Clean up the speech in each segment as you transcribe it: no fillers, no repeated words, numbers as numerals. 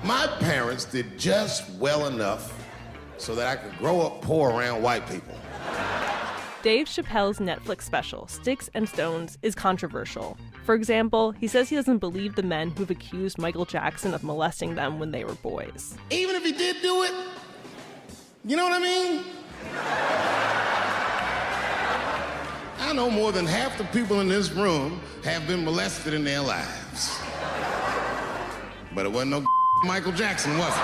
My parents did just well enough so that I could grow up poor around white people. Dave Chappelle's Netflix special, Sticks and Stones, is controversial. For example, he says he doesn't believe the men who've accused Michael Jackson of molesting them when they were boys. Even if he did do it, you know what I mean? I know more than half the people in this room have been molested in their lives. But it wasn't no Michael Jackson, was it?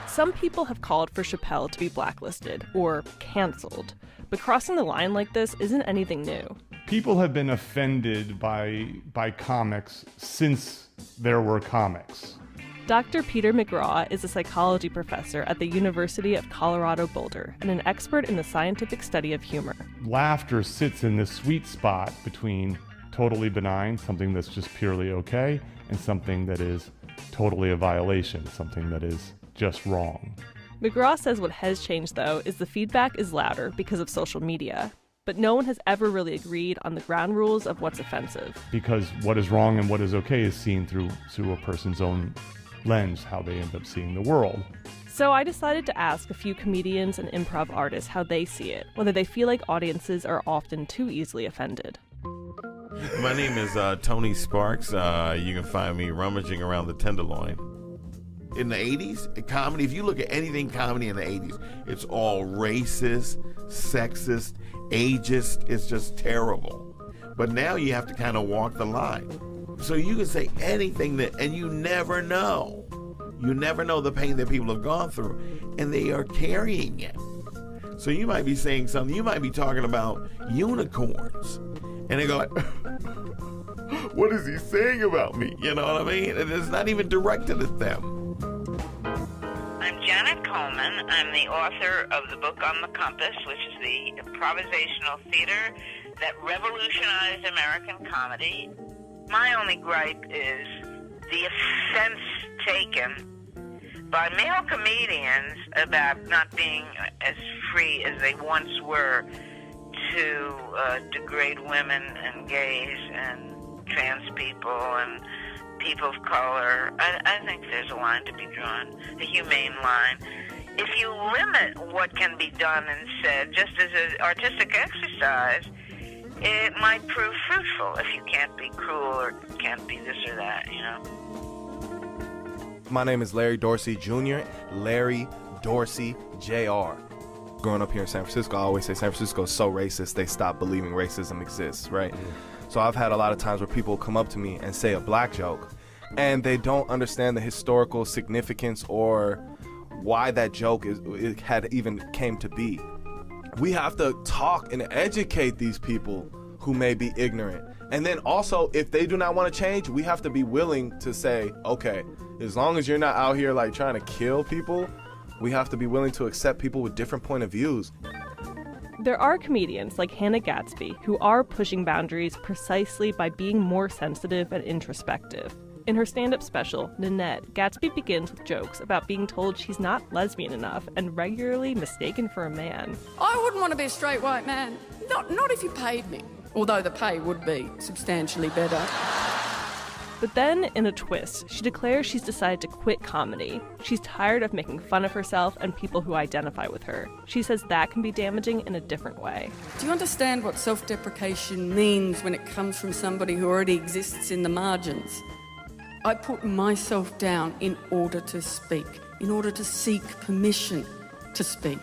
Some people have called for Chappelle to be blacklisted, or canceled. But crossing the line like this isn't anything new. People have been offended by comics since there were comics. Dr. Peter McGraw is a psychology professor at the University of Colorado Boulder and an expert in the scientific study of humor. Laughter sits in the sweet spot between totally benign, something that's just purely okay, and something that is totally a violation, something that is just wrong. McGraw says what has changed, though, is the feedback is louder because of social media. But no one has ever really agreed on the ground rules of what's offensive. Because what is wrong and what is okay is seen through a person's own lens, how they end up seeing the world. So I decided to ask a few comedians and improv artists how they see it, whether they feel like audiences are often too easily offended. My name is Tony Sparks. You can find me rummaging around the Tenderloin. In the 80s, comedy, if you look at anything comedy in the 80s, it's all racist, sexist, ageist. It's just terrible. But now you have to kind of walk the line. So you can say anything and you never know. You never know the pain that people have gone through, and they are carrying it. So you might be saying something, you might be talking about unicorns, and they go like, what is he saying about me? You know what I mean? And it's not even directed at them. I'm Janet Coleman. I'm the author of the book On the Compass, which is the improvisational theater that revolutionized American comedy. My only gripe is the offense taken by male comedians about not being as free as they once were to degrade women and gays and trans people and people of color. I think there's a line to be drawn, a humane line. If you limit what can be done and said just as an artistic exercise, it might prove fruitful if you can't be cruel or can't be this or that, you know. My name is Larry Dorsey Jr., Larry Dorsey Jr. Growing up here in San Francisco, I always say San Francisco is so racist, they stopped believing racism exists, right? So I've had a lot of times where people come up to me and say a black joke, and they don't understand the historical significance or why that joke it had even came to be. We have to talk and educate these people who may be ignorant. And then also, if they do not want to change, we have to be willing to say, okay, as long as you're not out here like trying to kill people, we have to be willing to accept people with different point of views. There are comedians like Hannah Gadsby who are pushing boundaries precisely by being more sensitive and introspective. In her stand-up special, Nanette, Gadsby begins with jokes about being told she's not lesbian enough and regularly mistaken for a man. I wouldn't want to be a straight white man. Not if you paid me. Although the pay would be substantially better. But then, in a twist, she declares she's decided to quit comedy. She's tired of making fun of herself and people who identify with her. She says that can be damaging in a different way. Do you understand what self-deprecation means when it comes from somebody who already exists in the margins? I put myself down in order to speak, in order to seek permission to speak.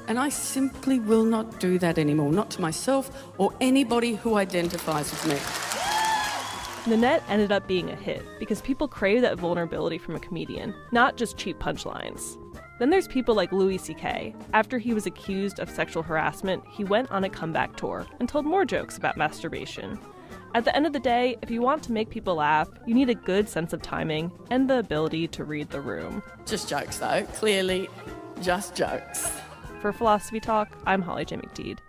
And I simply will not do that anymore, not to myself or anybody who identifies with me. Nanette ended up being a hit because people crave that vulnerability from a comedian, not just cheap punchlines. Then there's people like Louis C.K. After he was accused of sexual harassment, he went on a comeback tour and told more jokes about masturbation. At the end of the day, if you want to make people laugh, you need a good sense of timing and the ability to read the room. Just jokes, though. Clearly, just jokes. For Philosophy Talk, I'm Holly J. McDeed.